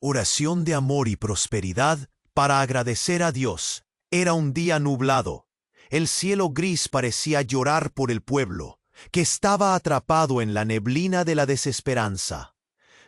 Oración de amor y prosperidad para agradecer a Dios. Era un día nublado. El cielo gris parecía llorar por el pueblo, que estaba atrapado en la neblina de la desesperanza.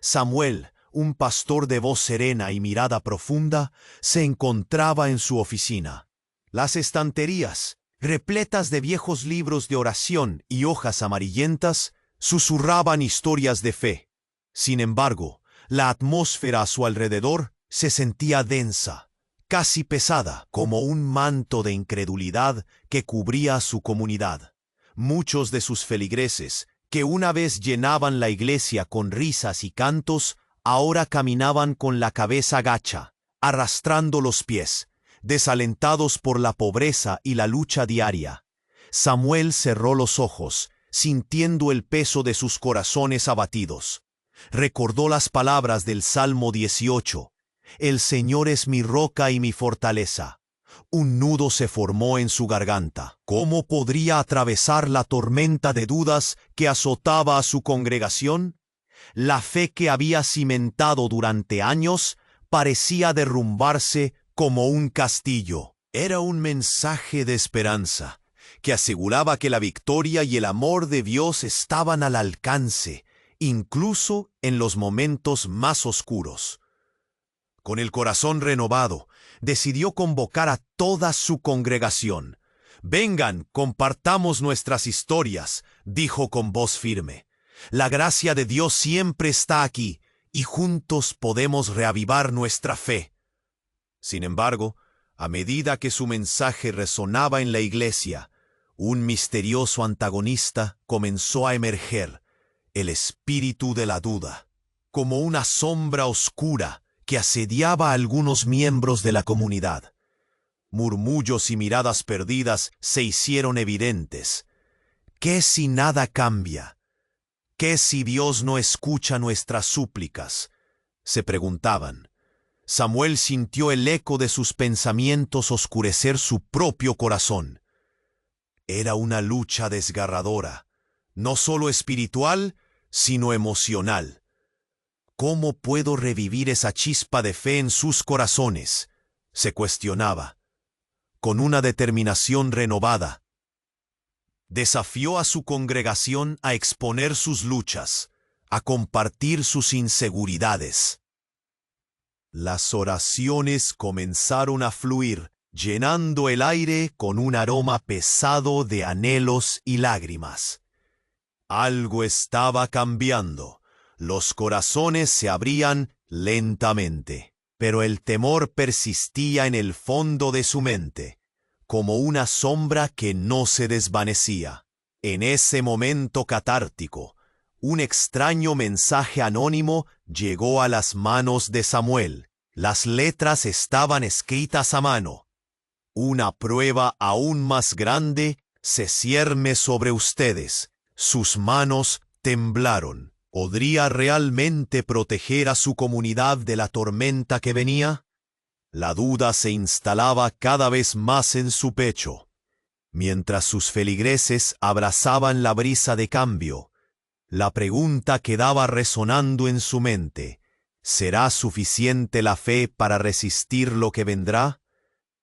Samuel, un pastor de voz serena y mirada profunda, se encontraba en su oficina. Las estanterías, repletas de viejos libros de oración y hojas amarillentas, susurraban historias de fe. Sin embargo, la atmósfera a su alrededor se sentía densa, casi pesada, como un manto de incredulidad que cubría a su comunidad. Muchos de sus feligreses, que una vez llenaban la iglesia con risas y cantos, ahora caminaban con la cabeza gacha, arrastrando los pies, desalentados por la pobreza y la lucha diaria. Samuel cerró los ojos, sintiendo el peso de sus corazones abatidos. Recordó las palabras del Salmo 18. El Señor es mi roca y mi fortaleza. Un nudo se formó en su garganta. ¿Cómo podría atravesar la tormenta de dudas que azotaba a su congregación? La fe que había cimentado durante años parecía derrumbarse como un castillo. Era un mensaje de esperanza, que aseguraba que la victoria y el amor de Dios estaban al alcance, incluso en los momentos más oscuros. Con el corazón renovado, decidió convocar a toda su congregación. «Vengan, compartamos nuestras historias», dijo con voz firme. «La gracia de Dios siempre está aquí, y juntos podemos reavivar nuestra fe». Sin embargo, a medida que su mensaje resonaba en la iglesia, un misterioso antagonista comenzó a emerger, el espíritu de la duda, como una sombra oscura que asediaba a algunos miembros de la comunidad. Murmullos y miradas perdidas se hicieron evidentes. ¿Qué si nada cambia? ¿Qué si Dios no escucha nuestras súplicas?, se preguntaban. Samuel sintió el eco de sus pensamientos oscurecer su propio corazón. Era una lucha desgarradora, no solo espiritual, sino emocional. ¿Cómo puedo revivir esa chispa de fe en sus corazones?, se cuestionaba. Con una determinación renovada, desafió a su congregación a exponer sus luchas, a compartir sus inseguridades. Las oraciones comenzaron a fluir, llenando el aire con un aroma pesado de anhelos y lágrimas. Algo estaba cambiando. Los corazones se abrían lentamente, pero el temor persistía en el fondo de su mente, como una sombra que no se desvanecía. En ese momento catártico, un extraño mensaje anónimo llegó a las manos de Samuel. Las letras estaban escritas a mano. Una prueba aún más grande se cierne sobre ustedes. Sus manos temblaron. ¿Podría realmente proteger a su comunidad de la tormenta que venía? La duda se instalaba cada vez más en su pecho. Mientras sus feligreses abrazaban la brisa de cambio, la pregunta quedaba resonando en su mente. ¿Será suficiente la fe para resistir lo que vendrá?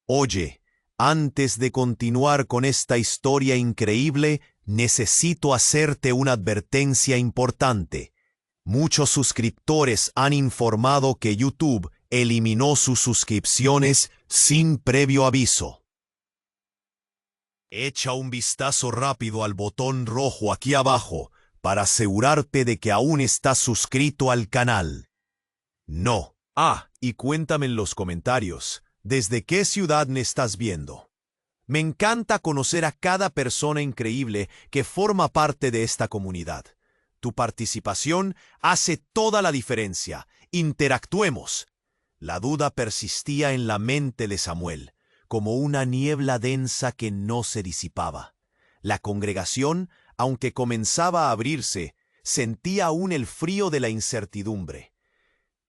Oye, antes de continuar con esta historia increíble, necesito hacerte una advertencia importante. Muchos suscriptores han informado que YouTube eliminó sus suscripciones sin previo aviso. Echa un vistazo rápido al botón rojo aquí abajo para asegurarte de que aún estás suscrito al canal. No. Y cuéntame en los comentarios, ¿desde qué ciudad me estás viendo? Me encanta conocer a cada persona increíble que forma parte de esta comunidad. Tu participación hace toda la diferencia. Interactuemos. La duda persistía en la mente de Samuel, como una niebla densa que no se disipaba. La congregación, aunque comenzaba a abrirse, sentía aún el frío de la incertidumbre.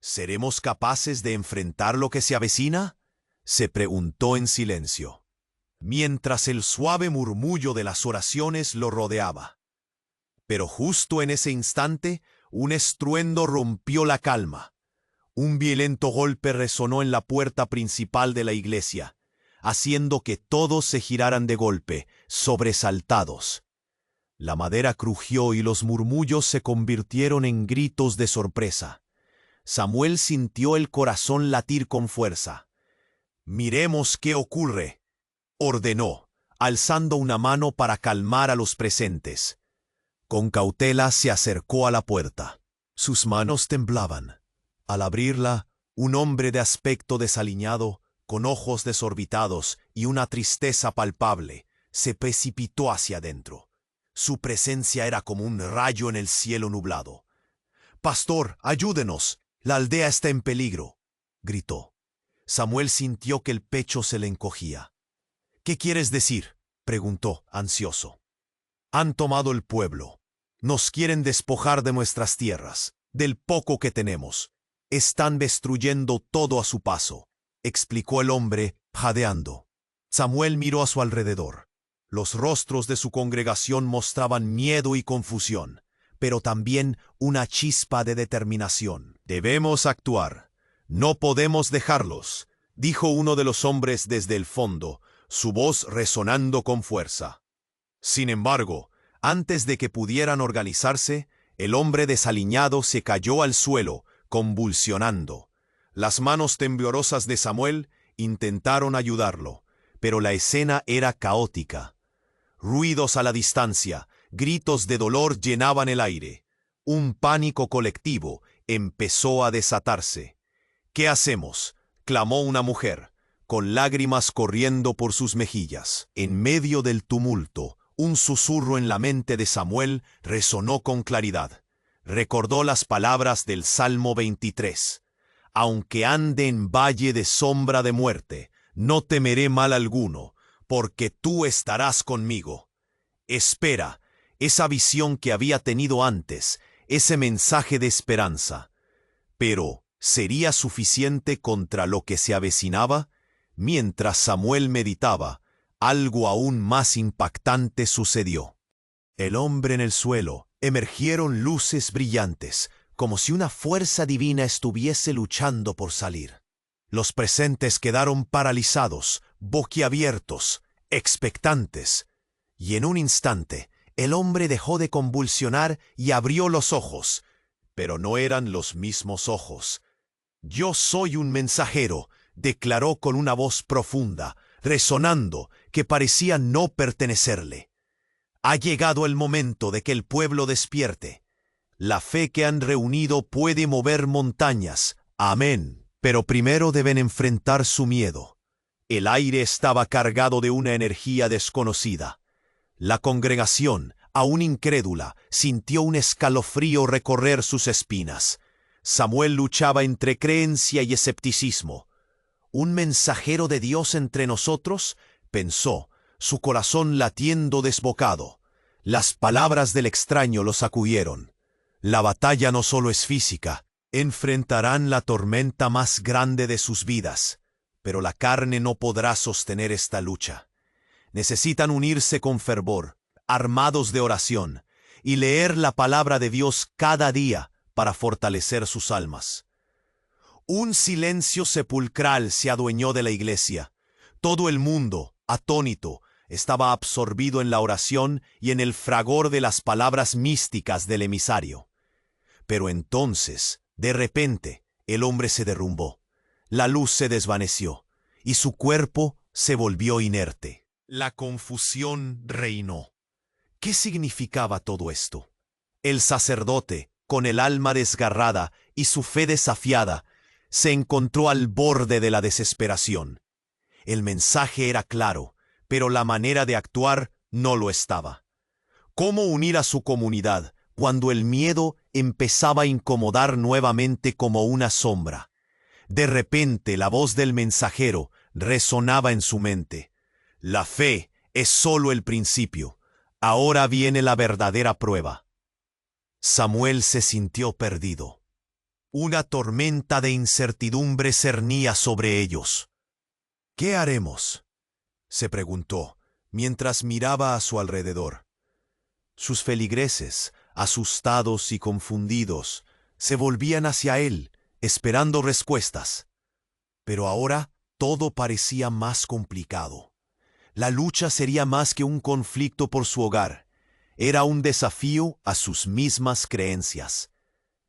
¿Seremos capaces de enfrentar lo que se avecina?, se preguntó en silencio, mientras el suave murmullo de las oraciones lo rodeaba. Pero justo en ese instante, un estruendo rompió la calma. Un violento golpe resonó en la puerta principal de la iglesia, haciendo que todos se giraran de golpe, sobresaltados. La madera crujió y los murmullos se convirtieron en gritos de sorpresa. Samuel sintió el corazón latir con fuerza. «Miremos qué ocurre», ordenó, alzando una mano para calmar a los presentes. Con cautela se acercó a la puerta. Sus manos temblaban. Al abrirla, un hombre de aspecto desaliñado, con ojos desorbitados y una tristeza palpable, se precipitó hacia adentro. Su presencia era como un rayo en el cielo nublado. «Pastor, ayúdenos, la aldea está en peligro», gritó. Samuel sintió que el pecho se le encogía. «¿Qué quieres decir?», preguntó, ansioso. «Han tomado el pueblo. Nos quieren despojar de nuestras tierras, del poco que tenemos. Están destruyendo todo a su paso», explicó el hombre, jadeando. Samuel miró a su alrededor. Los rostros de su congregación mostraban miedo y confusión, pero también una chispa de determinación. «Debemos actuar. No podemos dejarlos», dijo uno de los hombres desde el fondo, su voz resonando con fuerza. Sin embargo, antes de que pudieran organizarse, el hombre desaliñado se cayó al suelo, convulsionando. Las manos temblorosas de Samuel intentaron ayudarlo, pero la escena era caótica. Ruidos a la distancia, gritos de dolor llenaban el aire. Un pánico colectivo empezó a desatarse. «¿Qué hacemos?», clamó una mujer, con lágrimas corriendo por sus mejillas. En medio del tumulto, un susurro en la mente de Samuel resonó con claridad. Recordó las palabras del Salmo 23. «Aunque ande en valle de sombra de muerte, no temeré mal alguno, porque tú estarás conmigo». Espera, esa visión que había tenido antes, ese mensaje de esperanza. Pero, ¿sería suficiente contra lo que se avecinaba? Mientras Samuel meditaba, algo aún más impactante sucedió. El hombre en el suelo, emergieron luces brillantes, como si una fuerza divina estuviese luchando por salir. Los presentes quedaron paralizados, boquiabiertos, expectantes. Y en un instante, el hombre dejó de convulsionar y abrió los ojos. Pero no eran los mismos ojos. «Yo soy un mensajero», declaró con una voz profunda, resonando, que parecía no pertenecerle. «Ha llegado el momento de que el pueblo despierte. La fe que han reunido puede mover montañas. Amén. Pero primero deben enfrentar su miedo». El aire estaba cargado de una energía desconocida. La congregación, aún incrédula, sintió un escalofrío recorrer sus espinas. Samuel luchaba entre creencia y escepticismo. «¿Un mensajero de Dios entre nosotros?», pensó, su corazón latiendo desbocado. Las palabras del extraño lo sacudieron. La batalla no solo es física. Enfrentarán la tormenta más grande de sus vidas, pero la carne no podrá sostener esta lucha. Necesitan unirse con fervor, armados de oración, y leer la palabra de Dios cada día para fortalecer sus almas. Un silencio sepulcral se adueñó de la iglesia. Todo el mundo, atónito, estaba absorbido en la oración y en el fragor de las palabras místicas del emisario. Pero entonces, de repente, el hombre se derrumbó. La luz se desvaneció, y su cuerpo se volvió inerte. La confusión reinó. ¿Qué significaba todo esto? El sacerdote, con el alma desgarrada y su fe desafiada, se encontró al borde de la desesperación. El mensaje era claro, pero la manera de actuar no lo estaba. ¿Cómo unir a su comunidad cuando el miedo empezaba a incomodar nuevamente como una sombra? De repente la voz del mensajero resonaba en su mente. «La fe es solo el principio. Ahora viene la verdadera prueba». Samuel se sintió perdido. Una tormenta de incertidumbre cernía sobre ellos. «¿Qué haremos?», se preguntó, mientras miraba a su alrededor. Sus feligreses, asustados y confundidos, se volvían hacia él, esperando respuestas. Pero ahora todo parecía más complicado. La lucha sería más que un conflicto por su hogar. Era un desafío a sus mismas creencias.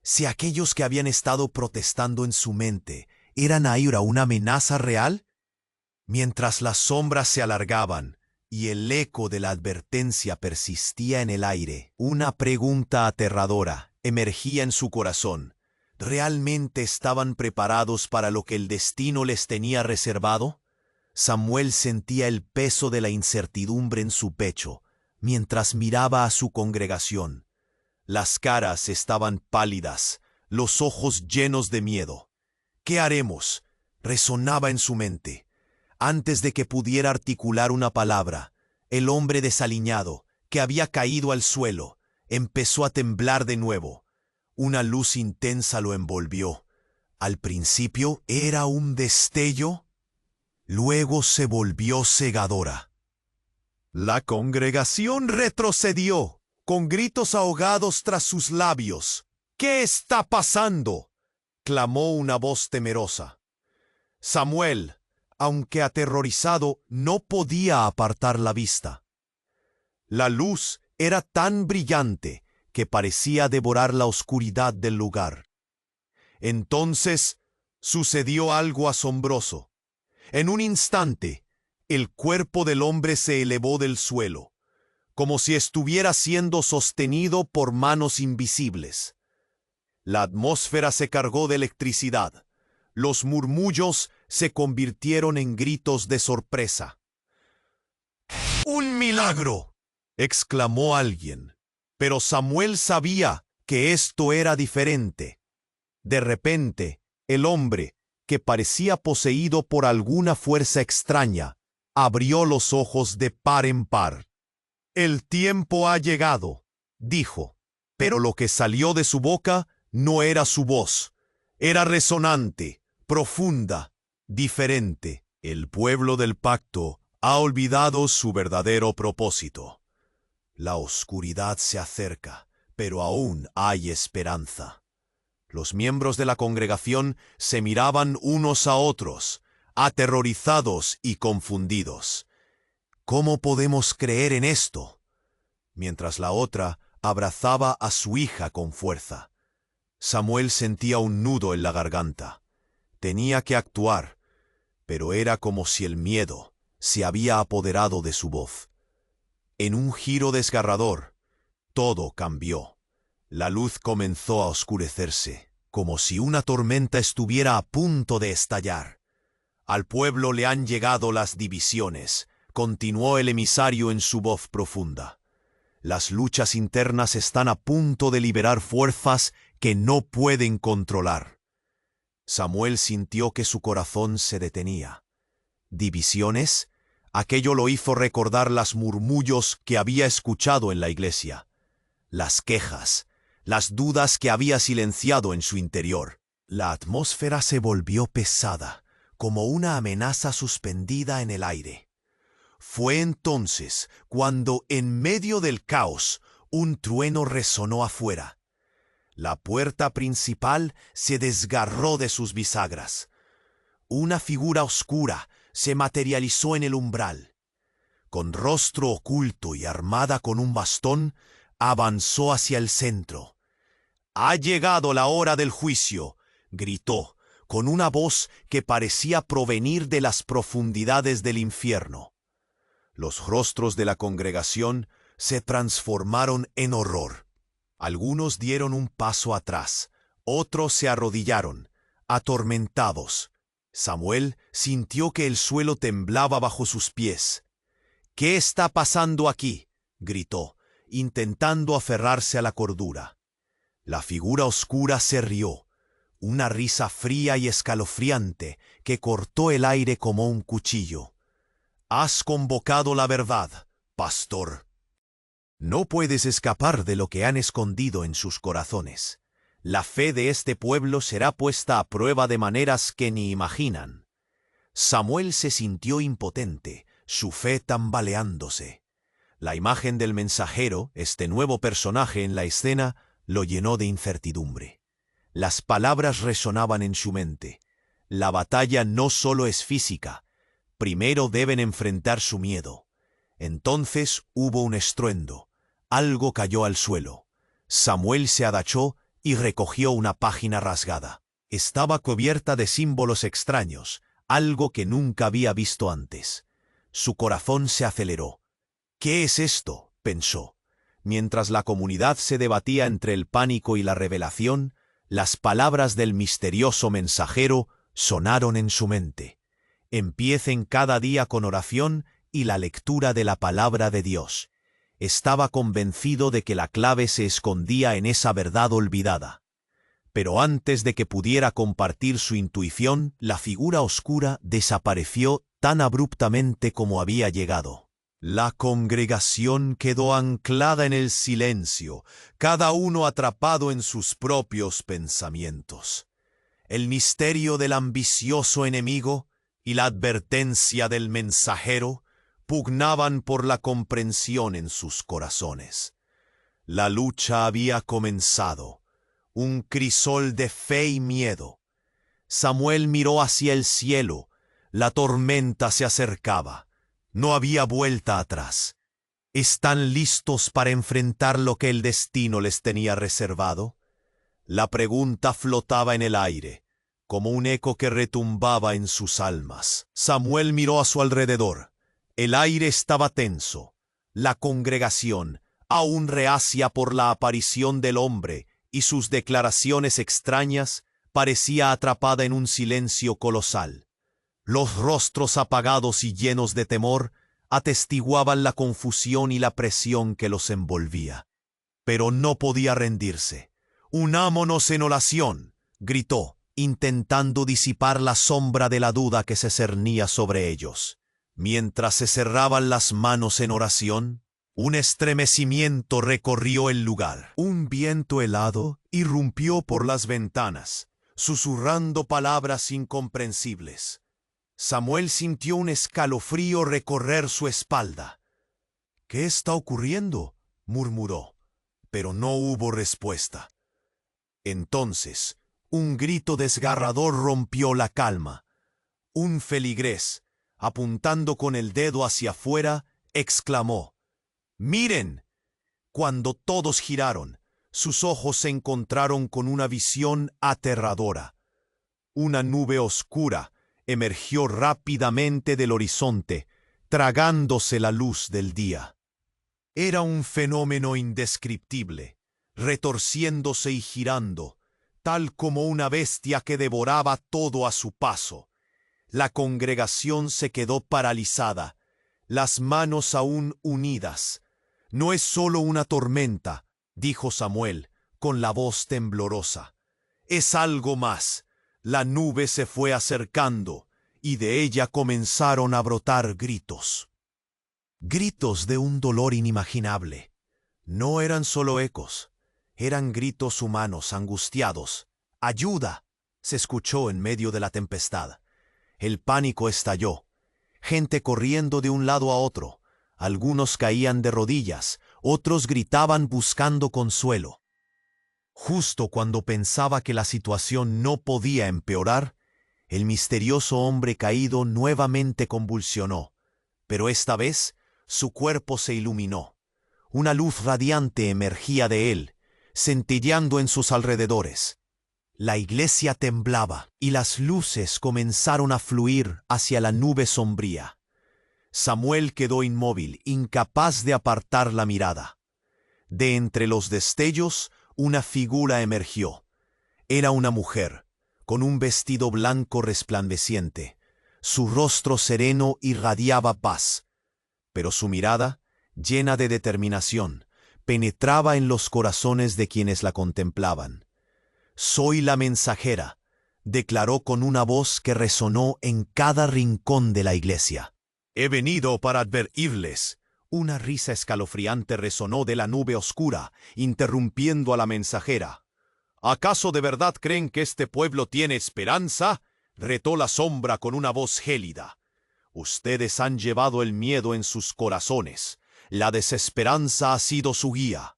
Si aquellos que habían estado protestando en su mente eran ahora una amenaza real, mientras las sombras se alargaban y el eco de la advertencia persistía en el aire, una pregunta aterradora emergía en su corazón. ¿Realmente estaban preparados para lo que el destino les tenía reservado? Samuel sentía el peso de la incertidumbre en su pecho mientras miraba a su congregación. Las caras estaban pálidas, los ojos llenos de miedo. ¿Qué haremos?, resonaba en su mente. Antes de que pudiera articular una palabra, el hombre desaliñado, que había caído al suelo, empezó a temblar de nuevo. Una luz intensa lo envolvió. Al principio era un destello, luego se volvió cegadora. La congregación retrocedió, con gritos ahogados tras sus labios. «¿Qué está pasando?», clamó una voz temerosa. Samuel, aunque aterrorizado, no podía apartar la vista. La luz era tan brillante que parecía devorar la oscuridad del lugar. Entonces sucedió algo asombroso. En un instante, el cuerpo del hombre se elevó del suelo, como si estuviera siendo sostenido por manos invisibles. La atmósfera se cargó de electricidad. Los murmullos se convirtieron en gritos de sorpresa. «¡Un milagro!», exclamó alguien. Pero Samuel sabía que esto era diferente. De repente, el hombre, que parecía poseído por alguna fuerza extraña, abrió los ojos de par en par. «El tiempo ha llegado», dijo, pero lo que salió de su boca no era su voz. Era resonante, profunda, diferente. El pueblo del pacto ha olvidado su verdadero propósito. La oscuridad se acerca, pero aún hay esperanza. Los miembros de la congregación se miraban unos a otros, aterrorizados y confundidos. ¿Cómo podemos creer en esto?, mientras la otra abrazaba a su hija con fuerza. Samuel sentía un nudo en la garganta. Tenía que actuar, pero era como si el miedo se había apoderado de su voz. En un giro desgarrador, todo cambió. La luz comenzó a oscurecerse, como si una tormenta estuviera a punto de estallar. «Al pueblo le han llegado las divisiones», continuó el emisario en su voz profunda. «Las luchas internas están a punto de liberar fuerzas que no pueden controlar». Samuel sintió que su corazón se detenía. ¿Divisiones? Aquello lo hizo recordar los murmullos que había escuchado en la iglesia, las quejas, las dudas que había silenciado en su interior. La atmósfera se volvió pesada, como una amenaza suspendida en el aire. Fue entonces cuando, en medio del caos, un trueno resonó afuera. La puerta principal se desgarró de sus bisagras. Una figura oscura se materializó en el umbral. Con rostro oculto y armada con un bastón, avanzó hacia el centro. «Ha llegado la hora del juicio», gritó, con una voz que parecía provenir de las profundidades del infierno. Los rostros de la congregación se transformaron en horror. Algunos dieron un paso atrás, otros se arrodillaron, atormentados. Samuel sintió que el suelo temblaba bajo sus pies. «¿Qué está pasando aquí?», gritó, intentando aferrarse a la cordura. La figura oscura se rió, una risa fría y escalofriante que cortó el aire como un cuchillo. «Has convocado la verdad, pastor. No puedes escapar de lo que han escondido en sus corazones. La fe de este pueblo será puesta a prueba de maneras que ni imaginan». Samuel se sintió impotente, su fe tambaleándose. La imagen del mensajero, este nuevo personaje en la escena, lo llenó de incertidumbre. Las palabras resonaban en su mente. La batalla no solo es física. Primero deben enfrentar su miedo. Entonces hubo un estruendo. Algo cayó al suelo. Samuel se agachó y recogió una página rasgada. Estaba cubierta de símbolos extraños, algo que nunca había visto antes. Su corazón se aceleró. «¿Qué es esto?», pensó. Mientras la comunidad se debatía entre el pánico y la revelación, las palabras del misterioso mensajero sonaron en su mente. Empiecen cada día con oración y la lectura de la palabra de Dios. Estaba convencido de que la clave se escondía en esa verdad olvidada. Pero antes de que pudiera compartir su intuición, la figura oscura desapareció tan abruptamente como había llegado. La congregación quedó anclada en el silencio, cada uno atrapado en sus propios pensamientos. El misterio del ambicioso enemigo y la advertencia del mensajero pugnaban por la comprensión en sus corazones. La lucha había comenzado, un crisol de fe y miedo. Samuel miró hacia el cielo, la tormenta se acercaba. No había vuelta atrás. ¿Están listos para enfrentar lo que el destino les tenía reservado? La pregunta flotaba en el aire, como un eco que retumbaba en sus almas. Samuel miró a su alrededor. El aire estaba tenso. La congregación, aún reacia por la aparición del hombre y sus declaraciones extrañas, parecía atrapada en un silencio colosal. Los rostros apagados y llenos de temor atestiguaban la confusión y la presión que los envolvía. Pero no podía rendirse. «Unámonos en oración», gritó, intentando disipar la sombra de la duda que se cernía sobre ellos. Mientras se cerraban las manos en oración, un estremecimiento recorrió el lugar. Un viento helado irrumpió por las ventanas, susurrando palabras incomprensibles. Samuel sintió un escalofrío recorrer su espalda. «¿Qué está ocurriendo?», murmuró, pero no hubo respuesta. Entonces, un grito desgarrador rompió la calma. Un feligrés, apuntando con el dedo hacia afuera, exclamó: «¡Miren!». Cuando todos giraron, sus ojos se encontraron con una visión aterradora. Una nube oscura emergió rápidamente del horizonte, tragándose la luz del día. Era un fenómeno indescriptible, retorciéndose y girando, tal como una bestia que devoraba todo a su paso. La congregación se quedó paralizada, las manos aún unidas. «No es solo una tormenta», dijo Samuel, con la voz temblorosa. «Es algo más». La nube se fue acercando, y de ella comenzaron a brotar gritos. Gritos de un dolor inimaginable. No eran solo ecos, eran gritos humanos angustiados. «¡Ayuda!», se escuchó en medio de la tempestad. El pánico estalló. Gente corriendo de un lado a otro. Algunos caían de rodillas, otros gritaban buscando consuelo. Justo cuando pensaba que la situación no podía empeorar, el misterioso hombre caído nuevamente convulsionó, pero esta vez su cuerpo se iluminó. Una luz radiante emergía de él, centelleando en sus alrededores. La iglesia temblaba y las luces comenzaron a fluir hacia la nube sombría. Samuel quedó inmóvil, incapaz de apartar la mirada. De entre los destellos, una figura emergió. Era una mujer, con un vestido blanco resplandeciente. Su rostro sereno irradiaba paz, pero su mirada, llena de determinación, penetraba en los corazones de quienes la contemplaban. «Soy la mensajera», declaró con una voz que resonó en cada rincón de la iglesia. «He venido para advertirles». Una risa escalofriante resonó de la nube oscura, interrumpiendo a la mensajera. «¿Acaso de verdad creen que este pueblo tiene esperanza?», retó la sombra con una voz gélida. «Ustedes han llevado el miedo en sus corazones. La desesperanza ha sido su guía».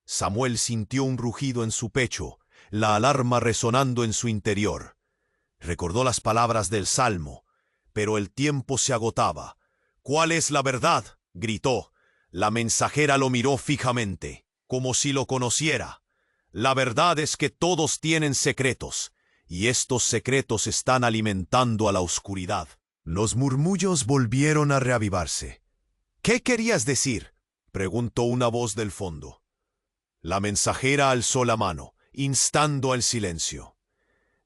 Samuel sintió un rugido en su pecho. la alarma resonando en su interior. Recordó las palabras del Salmo, pero el tiempo se agotaba. «¿Cuál es la verdad?», gritó. La mensajera lo miró fijamente, como si lo conociera. «La verdad es que todos tienen secretos, y estos secretos están alimentando a la oscuridad». Los murmullos volvieron a reavivarse. «¿Qué querías decir?», preguntó una voz del fondo. La mensajera alzó la mano, instando al silencio.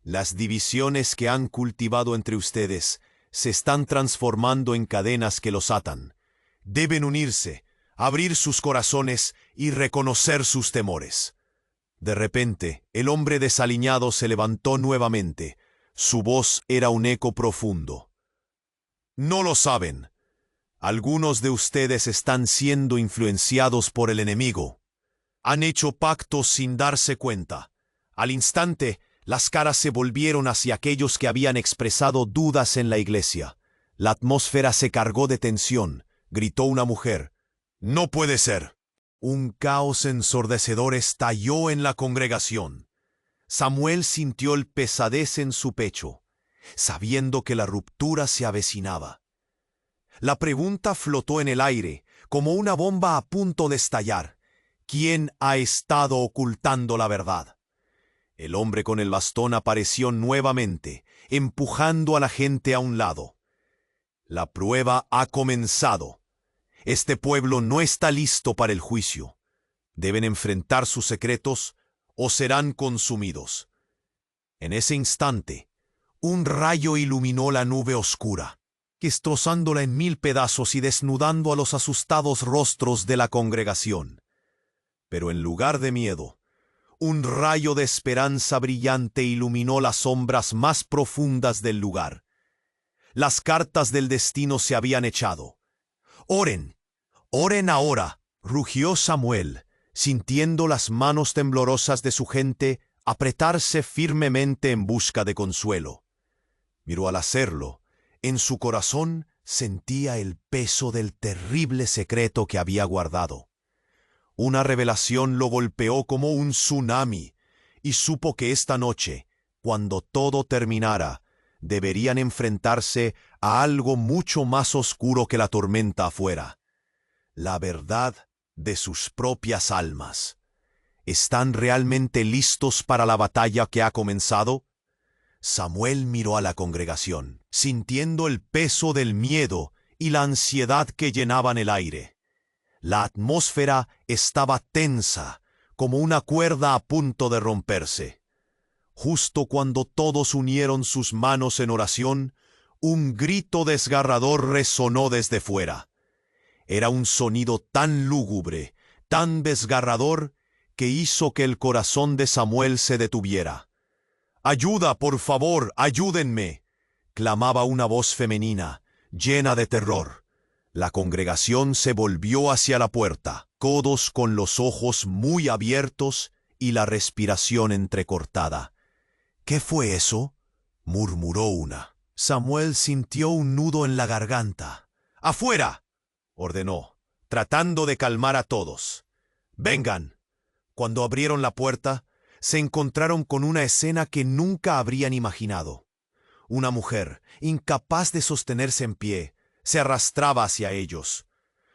«Las divisiones que han cultivado entre ustedes se están transformando en cadenas que los atan. Deben unirse, abrir sus corazones y reconocer sus temores». De repente, el hombre desaliñado se levantó nuevamente. Su voz era un eco profundo. «No lo saben. Algunos de ustedes están siendo influenciados por el enemigo. Han hecho pactos sin darse cuenta». Al instante, las caras se volvieron hacia aquellos que habían expresado dudas en la iglesia. La atmósfera se cargó de tensión. Gritó una mujer. «¡No puede ser!». Un caos ensordecedor estalló en la congregación. Samuel sintió el pesadez en su pecho, sabiendo que la ruptura se avecinaba. La pregunta flotó en el aire, como una bomba a punto de estallar. ¿Quién ha estado ocultando la verdad? El hombre con el bastón apareció nuevamente, empujando a la gente a un lado. «La prueba ha comenzado. Este pueblo no está listo para el juicio. Deben enfrentar sus secretos o serán consumidos». En ese instante, un rayo iluminó la nube oscura, destrozándola en 1000 pedazos y desnudando a los asustados rostros de la congregación. Pero en lugar de miedo, un rayo de esperanza brillante iluminó las sombras más profundas del lugar. Las cartas del destino se habían echado. «¡Oren! ¡Oren ahora!», rugió Samuel, sintiendo las manos temblorosas de su gente apretarse firmemente en busca de consuelo. Pero al hacerlo, en su corazón sentía el peso del terrible secreto que había guardado. Una revelación lo golpeó como un tsunami, y supo que esta noche, cuando todo terminara, deberían enfrentarse a algo mucho más oscuro que la tormenta afuera. La verdad de sus propias almas. ¿Están realmente listos para la batalla que ha comenzado? Samuel miró a la congregación, sintiendo el peso del miedo y la ansiedad que llenaban el aire. La atmósfera estaba tensa, como una cuerda a punto de romperse. Justo cuando todos unieron sus manos en oración, un grito desgarrador resonó desde fuera. Era un sonido tan lúgubre, tan desgarrador, que hizo que el corazón de Samuel se detuviera. «¡Ayuda, por favor, ayúdenme!», clamaba una voz femenina, llena de terror. La congregación se volvió hacia la puerta, todos con los ojos muy abiertos y la respiración entrecortada. «¿Qué fue eso?», murmuró una. Samuel sintió un nudo en la garganta. «¡Afuera!», ordenó, tratando de calmar a todos. «Vengan». Cuando abrieron la puerta, se encontraron con una escena que nunca habrían imaginado. Una mujer, incapaz de sostenerse en pie, se arrastraba hacia ellos.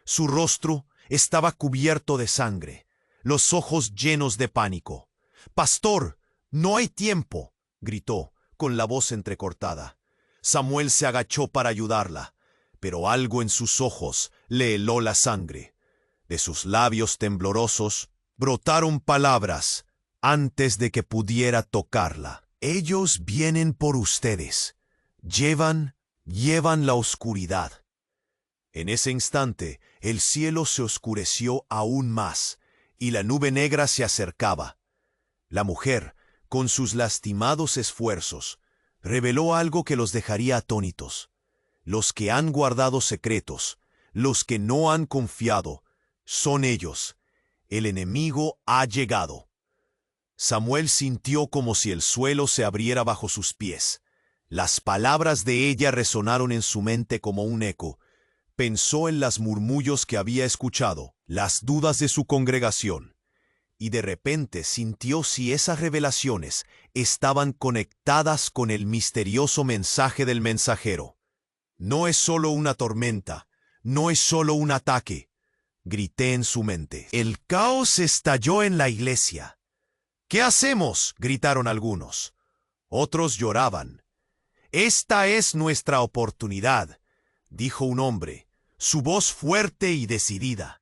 Su rostro estaba cubierto de sangre, los ojos llenos de pánico. «¡Pastor, no hay tiempo!», gritó, con la voz entrecortada. Samuel se agachó para ayudarla, pero algo en sus ojos le heló la sangre. De sus labios temblorosos brotaron palabras antes de que pudiera tocarla. «Ellos vienen por ustedes. Llevan la oscuridad». En ese instante, el cielo se oscureció aún más, y la nube negra se acercaba. La mujer, con sus lastimados esfuerzos, reveló algo que los dejaría atónitos. Los que han guardado secretos, los que no han confiado, son ellos. El enemigo ha llegado. Samuel sintió como si el suelo se abriera bajo sus pies. Las palabras de ella resonaron en su mente como un eco. Pensó en los murmullos que había escuchado, las dudas de su congregación. y de repente sintió si esas revelaciones estaban conectadas con el misterioso mensaje del mensajero. No es solo una tormenta, no es solo un ataque, grité en su mente. El caos estalló en la iglesia. ¿Qué hacemos?, gritaron algunos. Otros lloraban. Esta es nuestra oportunidad, dijo un hombre, su voz fuerte y decidida.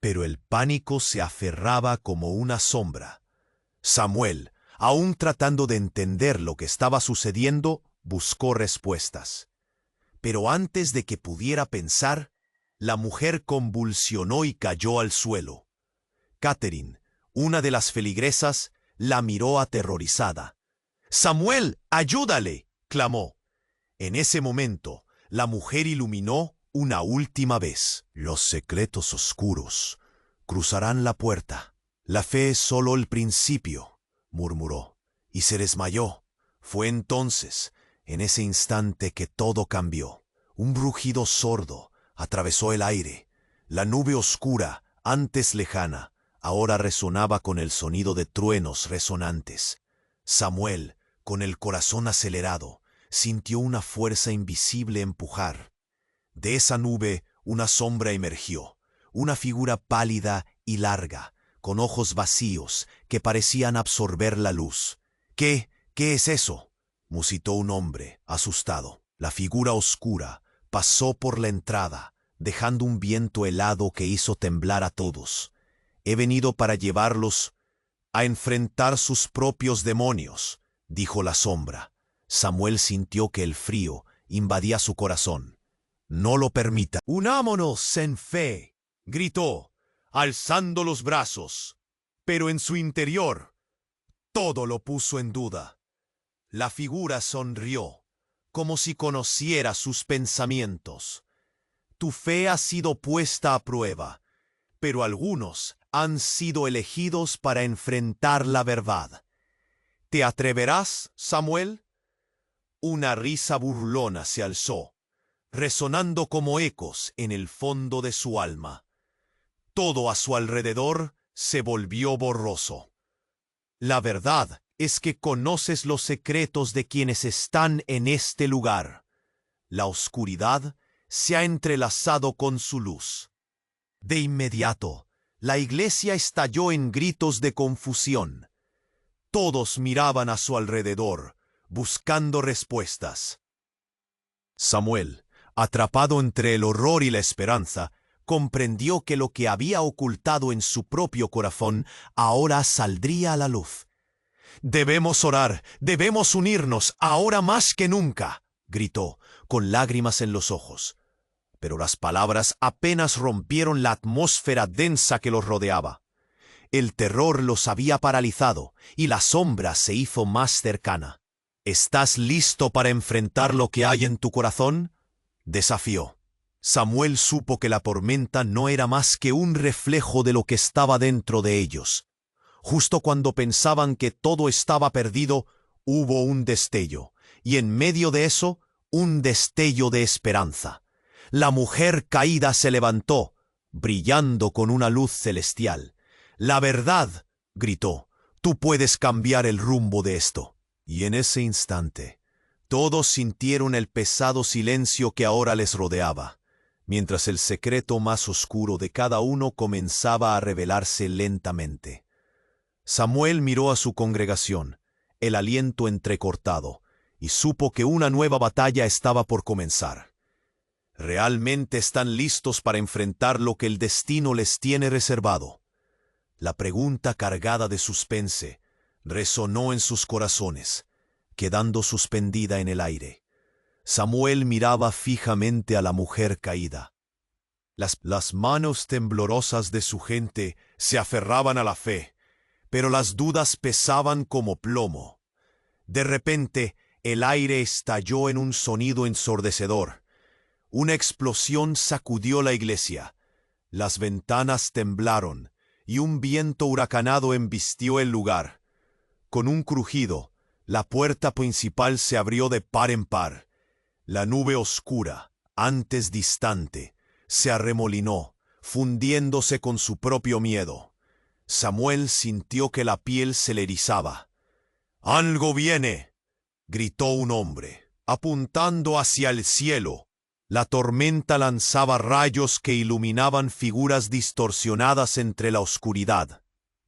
Pero el pánico se aferraba como una sombra. Samuel, aún tratando de entender lo que estaba sucediendo, buscó respuestas. Pero antes de que pudiera pensar, la mujer convulsionó y cayó al suelo. Catherine, una de las feligresas, la miró aterrorizada. «¡Samuel, ayúdale!», clamó. En ese momento, la mujer iluminó una última vez. Los secretos oscuros cruzarán la puerta. La fe es solo el principio, murmuró, y se desmayó. Fue entonces, en ese instante, que todo cambió. Un brujido sordo atravesó el aire. La nube oscura, antes lejana, ahora resonaba con el sonido de truenos resonantes. Samuel, con el corazón acelerado, sintió una fuerza invisible empujar. De esa nube una sombra emergió, una figura pálida y larga, con ojos vacíos que parecían absorber la luz. ¿Qué es eso?, musitó un hombre, asustado. La figura oscura pasó por la entrada, dejando un viento helado que hizo temblar a todos. «He venido para llevarlos a enfrentar sus propios demonios», dijo la sombra. Samuel sintió que el frío invadía su corazón. «No lo permita». «Unámonos en fe», gritó, alzando los brazos. Pero en su interior, todo lo puso en duda. La figura sonrió, como si conociera sus pensamientos. «Tu fe ha sido puesta a prueba, pero algunos han sido elegidos para enfrentar la verdad. ¿Te atreverás, Samuel?». Una risa burlona se alzó, resonando como ecos en el fondo de su alma. Todo a su alrededor se volvió borroso. «La verdad es que conoces los secretos de quienes están en este lugar. La oscuridad se ha entrelazado con su luz». De inmediato, la iglesia estalló en gritos de confusión. Todos miraban a su alrededor, buscando respuestas. Samuel, atrapado entre el horror y la esperanza, comprendió que lo que había ocultado en su propio corazón ahora saldría a la luz. «Debemos orar, debemos unirnos, ahora más que nunca», gritó, con lágrimas en los ojos. Pero las palabras apenas rompieron la atmósfera densa que los rodeaba. El terror los había paralizado y la sombra se hizo más cercana. «¿Estás listo para enfrentar lo que hay en tu corazón?», desafió. Samuel supo que la tormenta no era más que un reflejo de lo que estaba dentro de ellos. Justo cuando pensaban que todo estaba perdido, hubo un destello, y en medio de eso, un destello de esperanza. La mujer caída se levantó, brillando con una luz celestial. «La verdad», gritó, «tú puedes cambiar el rumbo de esto». Y en ese instante, todos sintieron el pesado silencio que ahora les rodeaba, mientras el secreto más oscuro de cada uno comenzaba a revelarse lentamente. Samuel miró a su congregación, el aliento entrecortado, y supo que una nueva batalla estaba por comenzar. ¿Realmente están listos para enfrentar lo que el destino les tiene reservado? La pregunta cargada de suspense resonó en sus corazones, quedando suspendida en el aire. Samuel miraba fijamente a la mujer caída. Las manos temblorosas de su gente se aferraban a la fe, pero las dudas pesaban como plomo. De repente, el aire estalló en un sonido ensordecedor. Una explosión sacudió la iglesia. Las ventanas temblaron, y un viento huracanado embistió el lugar. Con un crujido, la puerta principal se abrió de par en par. La nube oscura, antes distante, se arremolinó, fundiéndose con su propio miedo. Samuel sintió que la piel se le erizaba. «¡Algo viene!», gritó un hombre, apuntando hacia el cielo. La tormenta lanzaba rayos que iluminaban figuras distorsionadas entre la oscuridad.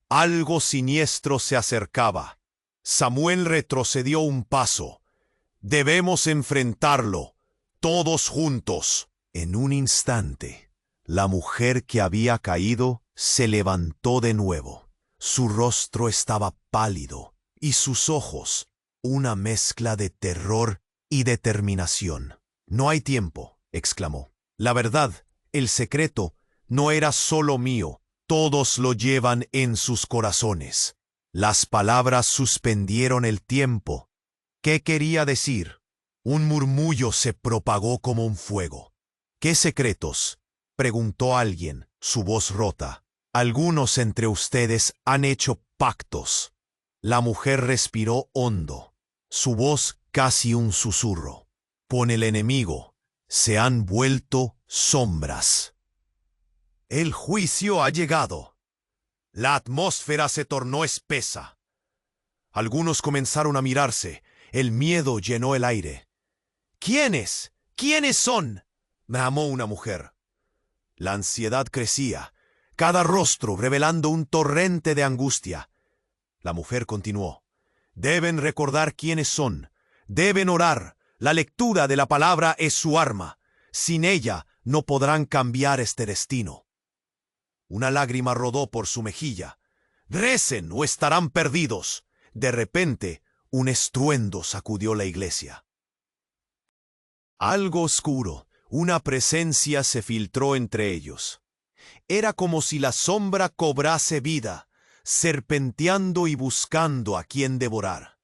Algo siniestro se acercaba. Samuel retrocedió un paso. «Debemos enfrentarlo, todos juntos». En un instante, la mujer que había caído se levantó de nuevo. Su rostro estaba pálido y sus ojos, una mezcla de terror y determinación. «No hay tiempo», exclamó. «La verdad, el secreto, no era solo mío. Todos lo llevan en sus corazones». Las palabras suspendieron el tiempo. ¿Qué quería decir? Un murmullo se propagó como un fuego. «¿Qué secretos?», preguntó alguien, su voz rota. «Algunos entre ustedes han hecho pactos». La mujer respiró hondo, su voz casi un susurro. «Con el enemigo se han vuelto sombras». El juicio ha llegado. La atmósfera se tornó espesa. Algunos comenzaron a mirarse. El miedo llenó el aire. «¿Quiénes? ¿Quiénes son?», bramó una mujer. La ansiedad crecía, cada rostro revelando un torrente de angustia. La mujer continuó. «Deben recordar quiénes son. Deben orar. La lectura de la palabra es su arma. Sin ella no podrán cambiar este destino». Una lágrima rodó por su mejilla. «Recen o estarán perdidos». De repente, un estruendo sacudió la iglesia. Algo oscuro, una presencia se filtró entre ellos. Era como si la sombra cobrase vida, serpenteando y buscando a quien devorar.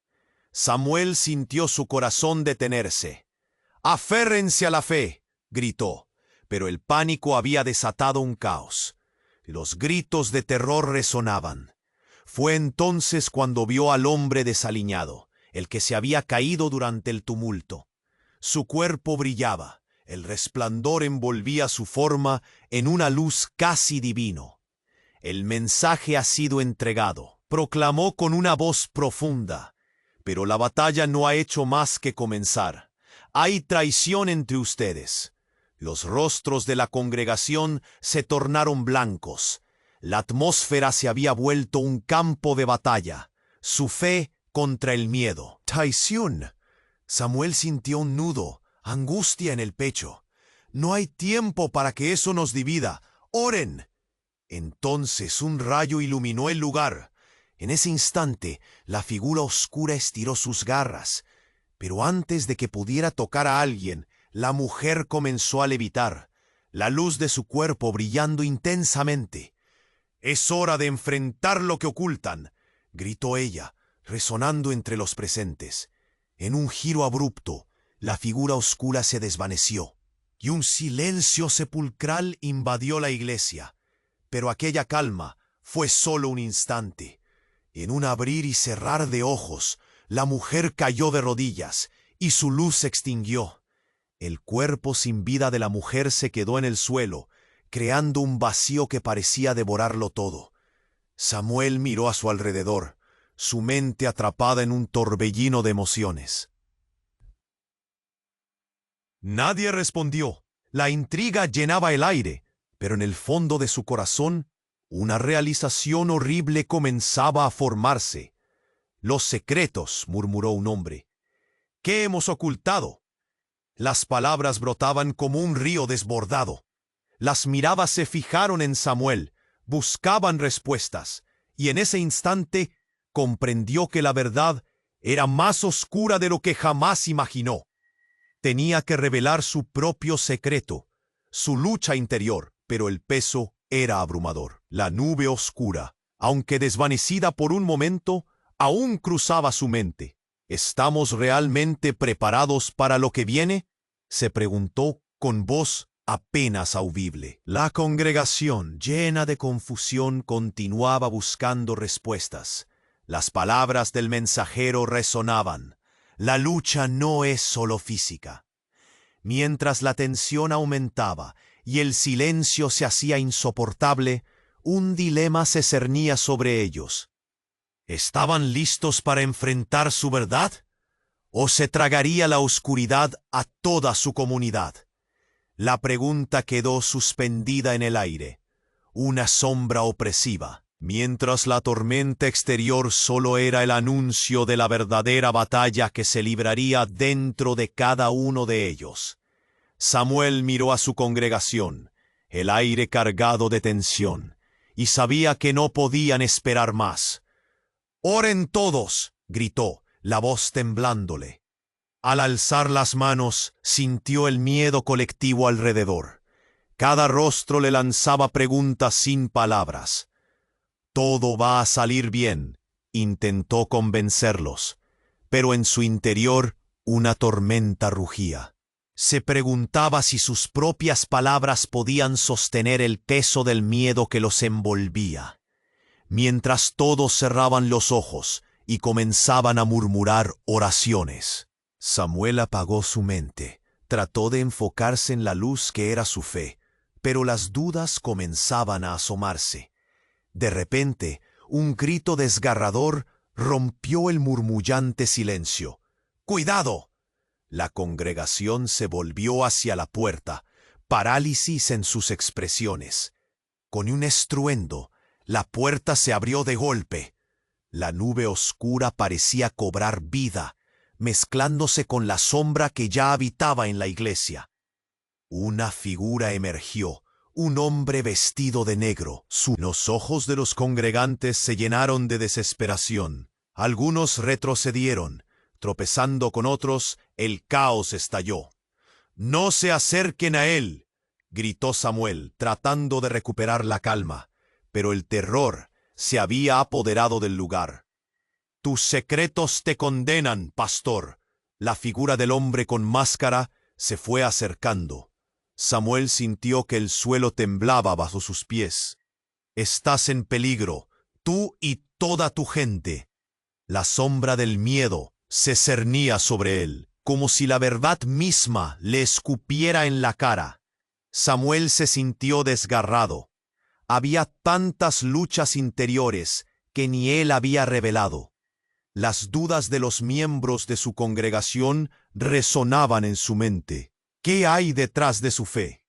Samuel sintió su corazón detenerse. «¡Aférrense a la fe!», gritó, pero el pánico había desatado un caos. Los gritos de terror resonaban. Fue entonces cuando vio al hombre desaliñado, el que se había caído durante el tumulto. Su cuerpo brillaba, el resplandor envolvía su forma en una luz casi divino. «El mensaje ha sido entregado», proclamó con una voz profunda. «Pero la batalla no ha hecho más que comenzar. Hay traición entre ustedes». Los rostros de la congregación se tornaron blancos. La atmósfera se había vuelto un campo de batalla. Su fe contra el miedo. «¡Traición!». Samuel sintió un nudo, angustia en el pecho. «No hay tiempo para que eso nos divida. ¡Oren!». Entonces un rayo iluminó el lugar. En ese instante, la figura oscura estiró sus garras. Pero antes de que pudiera tocar a alguien, la mujer comenzó a levitar, la luz de su cuerpo brillando intensamente. «Es hora de enfrentar lo que ocultan», gritó ella, resonando entre los presentes. En un giro abrupto, la figura oscura se desvaneció, y un silencio sepulcral invadió la iglesia. Pero aquella calma fue solo un instante. En un abrir y cerrar de ojos, la mujer cayó de rodillas, y su luz se extinguió. El cuerpo sin vida de la mujer se quedó en el suelo, creando un vacío que parecía devorarlo todo. Samuel miró a su alrededor, su mente atrapada en un torbellino de emociones. Nadie respondió. La intriga llenaba el aire, pero en el fondo de su corazón, una realización horrible comenzaba a formarse. «Los secretos», murmuró un hombre. «¿Qué hemos ocultado?». Las palabras brotaban como un río desbordado. Las miradas se fijaron en Samuel, buscaban respuestas, y en ese instante comprendió que la verdad era más oscura de lo que jamás imaginó. Tenía que revelar su propio secreto, su lucha interior, pero el peso era abrumador. La nube oscura, aunque desvanecida por un momento, aún cruzaba su mente. «¿Estamos realmente preparados para lo que viene?», se preguntó con voz apenas audible. La congregación, llena de confusión, continuaba buscando respuestas. Las palabras del mensajero resonaban. La lucha no es solo física. Mientras la tensión aumentaba y el silencio se hacía insoportable, Un dilema se cernía sobre ellos. ¿Estaban listos para enfrentar su verdad? ¿O se tragaría la oscuridad a toda su comunidad? La pregunta quedó suspendida en el aire, una sombra opresiva, mientras la tormenta exterior solo era el anuncio de la verdadera batalla que se libraría dentro de cada uno de ellos. Samuel miró a su congregación, el aire cargado de tensión, y sabía que no podían esperar más. «¡Oren todos!», gritó, la voz temblándole. Al alzar las manos, sintió el miedo colectivo alrededor. Cada rostro le lanzaba preguntas sin palabras. «Todo va a salir bien», intentó convencerlos, pero en su interior una tormenta rugía. Se preguntaba si sus propias palabras podían sostener el peso del miedo que los envolvía. Mientras todos cerraban los ojos y comenzaban a murmurar oraciones, Samuel apagó su mente, trató de enfocarse en la luz que era su fe, pero las dudas comenzaban a asomarse. De repente, un grito desgarrador rompió el murmullante silencio. ¡Cuidado! La congregación se volvió hacia la puerta, parálisis en sus expresiones. Con un estruendo, la puerta se abrió de golpe. La nube oscura parecía cobrar vida, mezclándose con la sombra que ya habitaba en la iglesia. Una figura emergió, un hombre vestido de negro. Los ojos de los congregantes se llenaron de desesperación. Algunos retrocedieron. Tropezando con otros, el caos estalló. «¡No se acerquen a él!», gritó Samuel, tratando de recuperar la calma, pero el terror se había apoderado del lugar. «Tus secretos te condenan, pastor». La figura del hombre con máscara se fue acercando. Samuel sintió que el suelo temblaba bajo sus pies. «Estás en peligro, tú y toda tu gente». La sombra del miedo se cernía sobre él, como si la verdad misma le escupiera en la cara. Samuel se sintió desgarrado. Había tantas luchas interiores que ni él había revelado. Las dudas de los miembros de su congregación resonaban en su mente. ¿Qué hay detrás de su fe?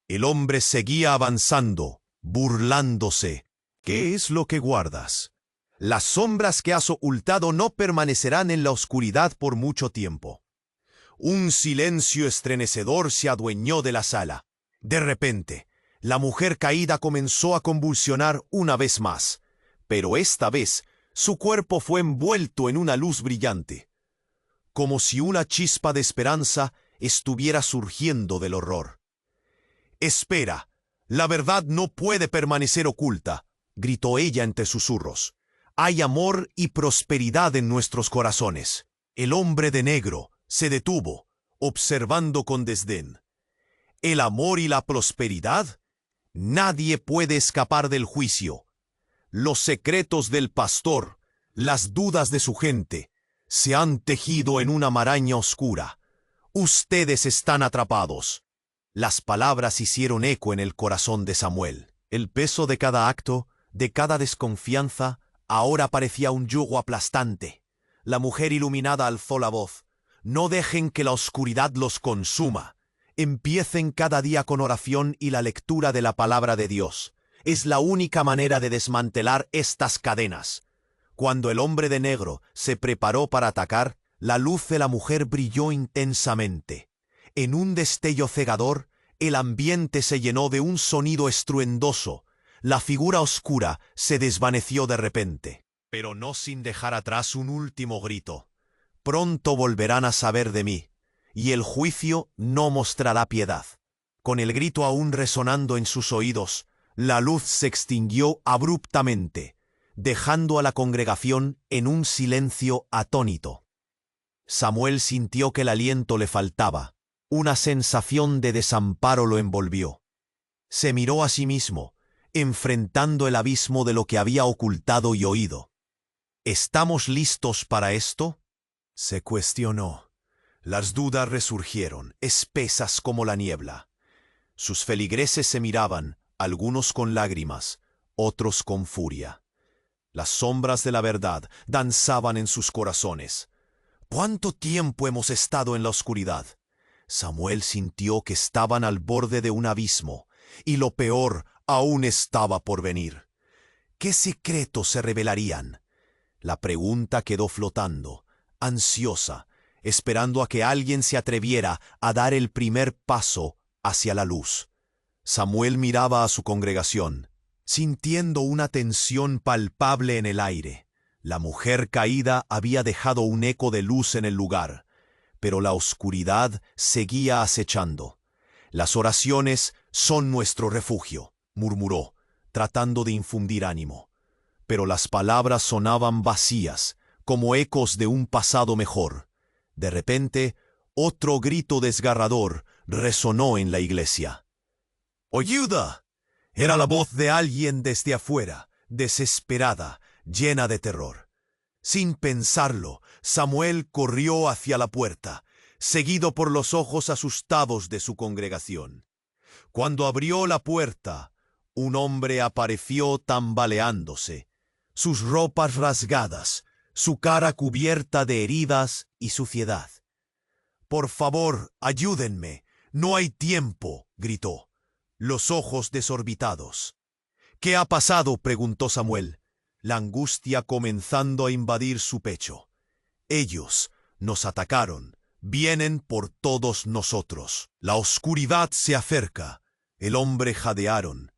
El hombre seguía avanzando, burlándose. «¿Qué es lo que guardas? Las sombras que has ocultado no permanecerán en la oscuridad por mucho tiempo». Un silencio estremecedor se adueñó de la sala. De repente, la mujer caída comenzó a convulsionar una vez más, pero esta vez su cuerpo fue envuelto en una luz brillante, como si una chispa de esperanza estuviera surgiendo del horror. «Espera, la verdad no puede permanecer oculta», gritó ella entre susurros. «Hay amor y prosperidad en nuestros corazones». El hombre de negro se detuvo, observando con desdén. «¿El amor y la prosperidad? Nadie puede escapar del juicio. Los secretos del pastor, las dudas de su gente, se han tejido en una maraña oscura. Ustedes están atrapados». Las palabras hicieron eco en el corazón de Samuel. El peso de cada acto, de cada desconfianza, ahora parecía un yugo aplastante. La mujer iluminada alzó la voz. «No dejen que la oscuridad los consuma. Empiecen cada día con oración y la lectura de la palabra de Dios. Es la única manera de desmantelar estas cadenas». Cuando el hombre de negro se preparó para atacar, la luz de la mujer brilló intensamente. En un destello cegador, el ambiente se llenó de un sonido estruendoso. La figura oscura se desvaneció de repente, pero no sin dejar atrás un último grito. «Pronto volverán a saber de mí, y el juicio no mostrará piedad». Con el grito aún resonando en sus oídos, la luz se extinguió abruptamente, dejando a la congregación en un silencio atónito. Samuel sintió que el aliento le faltaba. Una sensación de desamparo lo envolvió. Se miró a sí mismo, enfrentando el abismo de lo que había ocultado y oído. ¿Estamos listos para esto?, se cuestionó. Las dudas resurgieron, espesas como la niebla. Sus feligreses se miraban, algunos con lágrimas, otros con furia. Las sombras de la verdad danzaban en sus corazones. ¿Cuánto tiempo hemos estado en la oscuridad? Samuel sintió que estaban al borde de un abismo, y lo peor aún estaba por venir. ¿Qué secretos se revelarían? La pregunta quedó flotando, ansiosa, esperando a que alguien se atreviera a dar el primer paso hacia la luz. Samuel miraba a su congregación, sintiendo una tensión palpable en el aire. La mujer caída había dejado un eco de luz en el lugar, pero la oscuridad seguía acechando. «Las oraciones son nuestro refugio», murmuró, tratando de infundir ánimo. Pero las palabras sonaban vacías, como ecos de un pasado mejor. De repente, otro grito desgarrador resonó en la iglesia. ¡Ayuda! Era la voz de alguien desde afuera, desesperada, llena de terror. Sin pensarlo, Samuel corrió hacia la puerta, seguido por los ojos asustados de su congregación. Cuando abrió la puerta, un hombre apareció tambaleándose, sus ropas rasgadas, su cara cubierta de heridas y suciedad. «Por favor, ayúdenme, no hay tiempo», gritó, los ojos desorbitados. «¿Qué ha pasado?», preguntó Samuel, la angustia comenzando a invadir su pecho. «Ellos nos atacaron, vienen por todos nosotros. La oscuridad se acerca». El hombre jadearon.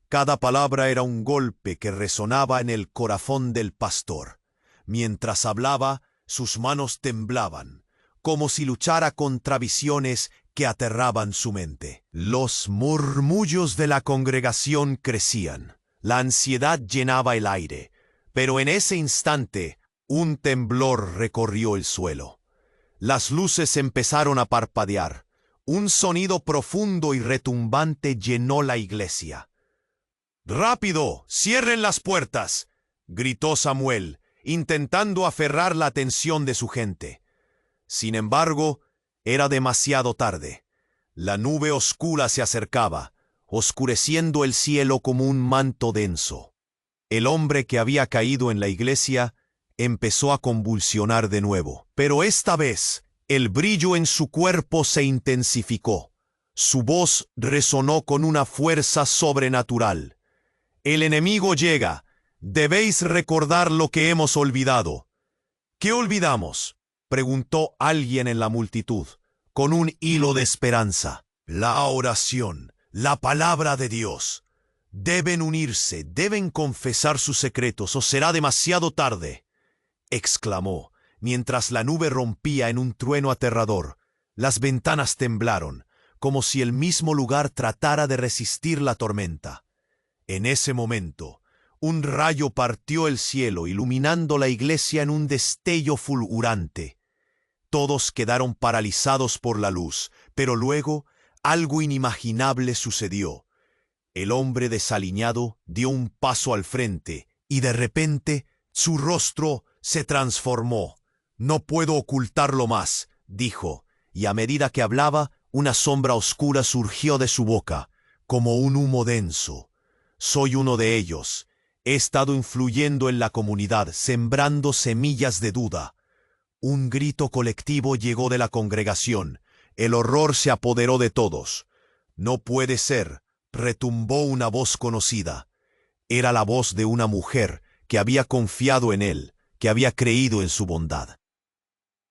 Cada palabra era un golpe que resonaba en el corazón del pastor. Mientras hablaba, sus manos temblaban, como si luchara contra visiones que aterraban su mente. Los murmullos de la congregación crecían. La ansiedad llenaba el aire, pero en ese instante un temblor recorrió el suelo. Las luces empezaron a parpadear. Un sonido profundo y retumbante llenó la iglesia. «¡Rápido! ¡Cierren las puertas!», gritó Samuel, intentando aferrar la atención de su gente. Sin embargo, era demasiado tarde. La nube oscura se acercaba, oscureciendo el cielo como un manto denso. El hombre que había caído en la iglesia empezó a convulsionar de nuevo, pero esta vez el brillo en su cuerpo se intensificó. Su voz resonó con una fuerza sobrenatural. «El enemigo llega. Debéis recordar lo que hemos olvidado». «¿Qué olvidamos?», preguntó alguien en la multitud, con un hilo de esperanza. «La oración, la palabra de Dios. Deben unirse, deben confesar sus secretos, o será demasiado tarde», exclamó, mientras la nube rompía en un trueno aterrador. Las ventanas temblaron, como si el mismo lugar tratara de resistir la tormenta. En ese momento, un rayo partió el cielo, iluminando la iglesia en un destello fulgurante. Todos quedaron paralizados por la luz, pero luego algo inimaginable sucedió. El hombre desaliñado dio un paso al frente, y de repente su rostro se transformó. «No puedo ocultarlo más», dijo, y a medida que hablaba, una sombra oscura surgió de su boca, como un humo denso. «Soy uno de ellos. He estado influyendo en la comunidad, sembrando semillas de duda». Un grito colectivo llegó de la congregación. El horror se apoderó de todos. «No puede ser», retumbó una voz conocida. Era la voz de una mujer que había confiado en él, que había creído en su bondad.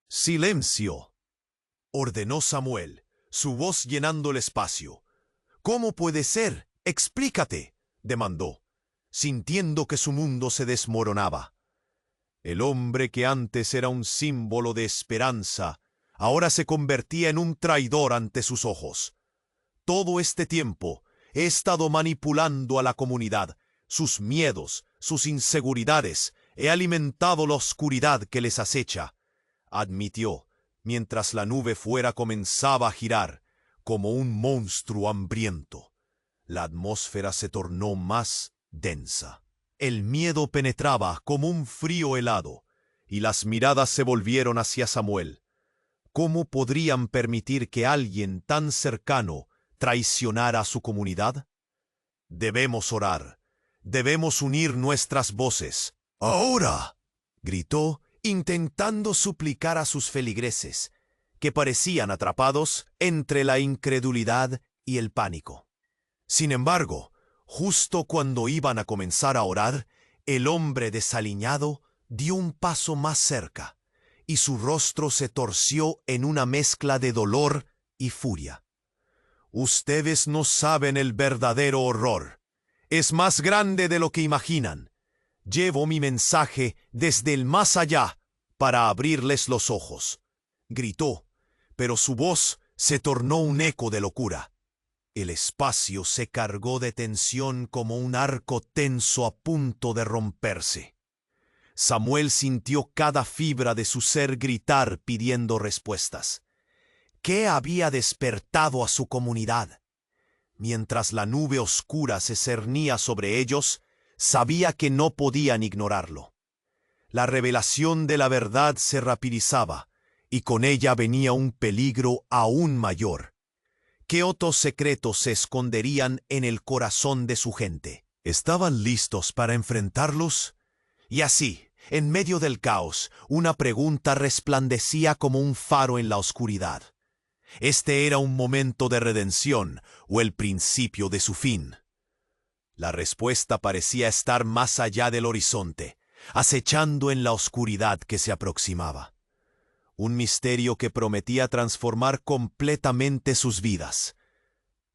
«Silencio», ordenó Samuel, su voz llenando el espacio. «¿Cómo puede ser? Explícate», demandó, sintiendo que su mundo se desmoronaba. El hombre que antes era un símbolo de esperanza, ahora se convertía en un traidor ante sus ojos. «Todo este tiempo he estado manipulando a la comunidad, sus miedos, sus inseguridades, he alimentado la oscuridad que les acecha», admitió, mientras la nube fuera comenzaba a girar, como un monstruo hambriento. La atmósfera se tornó más densa. El miedo penetraba como un frío helado, y las miradas se volvieron hacia Samuel. ¿Cómo podrían permitir que alguien tan cercano traicionara a su comunidad? «Debemos orar. Debemos unir nuestras voces. ¡Ahora!, gritó, intentando suplicar a sus feligreses, que parecían atrapados entre la incredulidad y el pánico. Sin embargo, justo cuando iban a comenzar a orar, el hombre desaliñado dio un paso más cerca, y su rostro se torció en una mezcla de dolor y furia. Ustedes no saben el verdadero horror. Es más grande de lo que imaginan. Llevo mi mensaje desde el más allá para abrirles los ojos. Gritó, pero su voz se tornó un eco de locura. El espacio se cargó de tensión como un arco tenso a punto de romperse. Samuel sintió cada fibra de su ser gritar pidiendo respuestas. ¿Qué había despertado a su comunidad? Mientras la nube oscura se cernía sobre ellos, sabía que no podían ignorarlo. La revelación de la verdad se rapidizaba, y con ella venía un peligro aún mayor. ¿Qué otros secretos se esconderían en el corazón de su gente? ¿Estaban listos para enfrentarlos? Y así, en medio del caos, una pregunta resplandecía como un faro en la oscuridad. ¿Este era un momento de redención o el principio de su fin? La respuesta parecía estar más allá del horizonte, acechando en la oscuridad que se aproximaba. Un misterio que prometía transformar completamente sus vidas.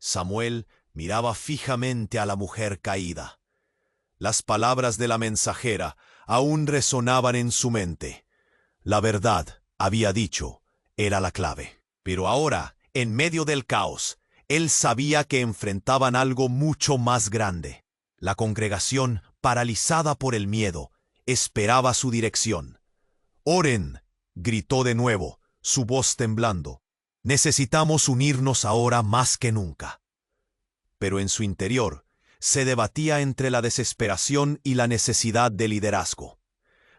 Samuel miraba fijamente a la mujer caída. Las palabras de la mensajera aún resonaban en su mente. La verdad, había dicho, era la clave. Pero ahora, en medio del caos, él sabía que enfrentaban algo mucho más grande. La congregación, paralizada por el miedo, esperaba su dirección. «Oren», gritó de nuevo, su voz temblando. «Necesitamos unirnos ahora más que nunca». Pero en su interior, se debatía entre la desesperación y la necesidad de liderazgo.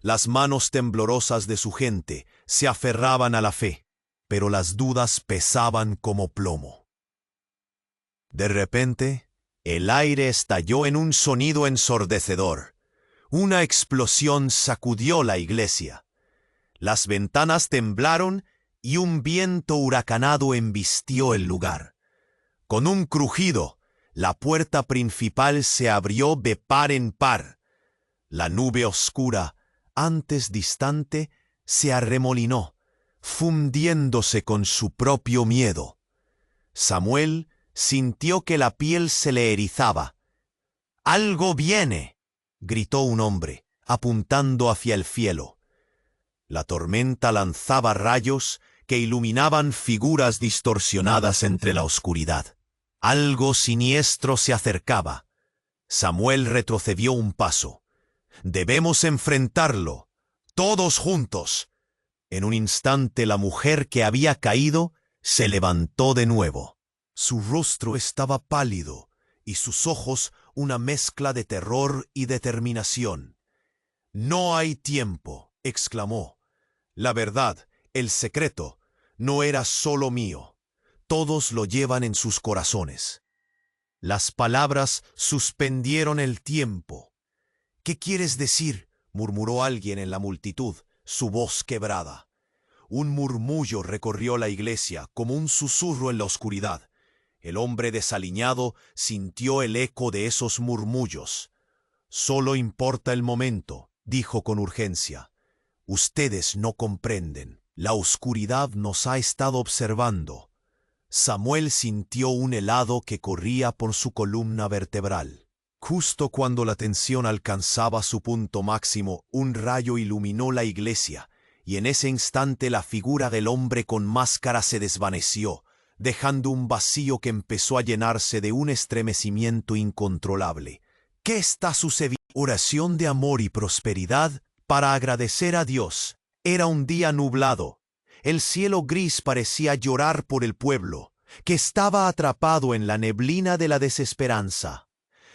Las manos temblorosas de su gente se aferraban a la fe, pero las dudas pesaban como plomo. De repente, el aire estalló en un sonido ensordecedor. Una explosión sacudió la iglesia. Las ventanas temblaron y un viento huracanado embistió el lugar. Con un crujido, la puerta principal se abrió de par en par. La nube oscura, antes distante, se arremolinó, fundiéndose con su propio miedo. Samuel sintió que la piel se le erizaba. «¡Algo viene!», gritó un hombre, apuntando hacia el cielo. La tormenta lanzaba rayos que iluminaban figuras distorsionadas entre la oscuridad. Algo siniestro se acercaba. Samuel retrocedió un paso. «Debemos enfrentarlo, todos juntos». En un instante la mujer que había caído se levantó de nuevo. Su rostro estaba pálido y sus ojos una mezcla de terror y determinación. «No hay tiempo», exclamó. «La verdad, el secreto, no era solo mío. Todos lo llevan en sus corazones». Las palabras suspendieron el tiempo. «¿Qué quieres decir?», murmuró alguien en la multitud, su voz quebrada. Un murmullo recorrió la iglesia como un susurro en la oscuridad. El hombre desaliñado sintió el eco de esos murmullos. «Solo importa el momento», dijo con urgencia. «Ustedes no comprenden. La oscuridad nos ha estado observando». Samuel sintió un helado que corría por su columna vertebral. Justo cuando la tensión alcanzaba su punto máximo, un rayo iluminó la iglesia, y en ese instante la figura del hombre con máscara se desvaneció, dejando un vacío que empezó a llenarse de un estremecimiento incontrolable. ¿Qué está sucediendo? Oración de amor y prosperidad para agradecer a Dios. Era un día nublado. El cielo gris parecía llorar por el pueblo, que estaba atrapado en la neblina de la desesperanza.